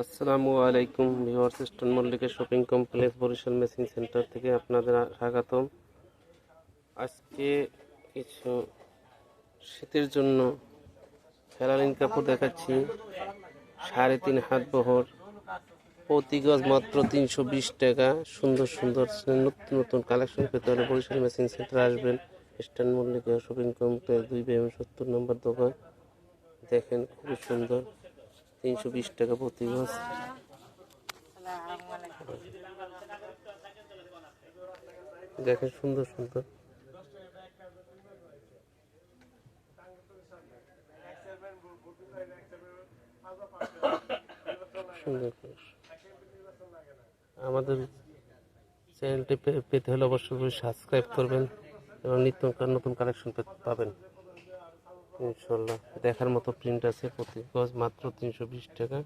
আসসালামু আলাইকুম viewers, eastern Mallika shopping complex Barishal machine centre থেকে আপনাদের স্বাগতম। আজকে কিছু শীতের জন্য ফেলালিন কাপড় দেখাচ্ছি। 3.5 হাত বহর, প্রতি গজ মাত্র 320 টাকা। সুন্দর সুন্দর নতুন নতুন কালেকশন পেতে হলে বরিশাল মেশিন সেন্টার আসবেন। ইস্টার্ন মল্লিকা শপিং কমপ্লেক্স 2/70 নম্বর দোকান। দেখেন খুবই সুন্দর, 320 টাকা প্রতি গজ। দেখেন সুন্দর সুন্দর সুন্দর। আমাদের চ্যানেলটি পেতে হলে অবশ্যই সাবস্ক্রাইব করবেন এবং নিত্য নতুন কালেকশন পাবেন ইনশাল্লাহ। দেখার মতো প্রিন্ট আছে, প্রতি গজ মাত্র 320 টাকা।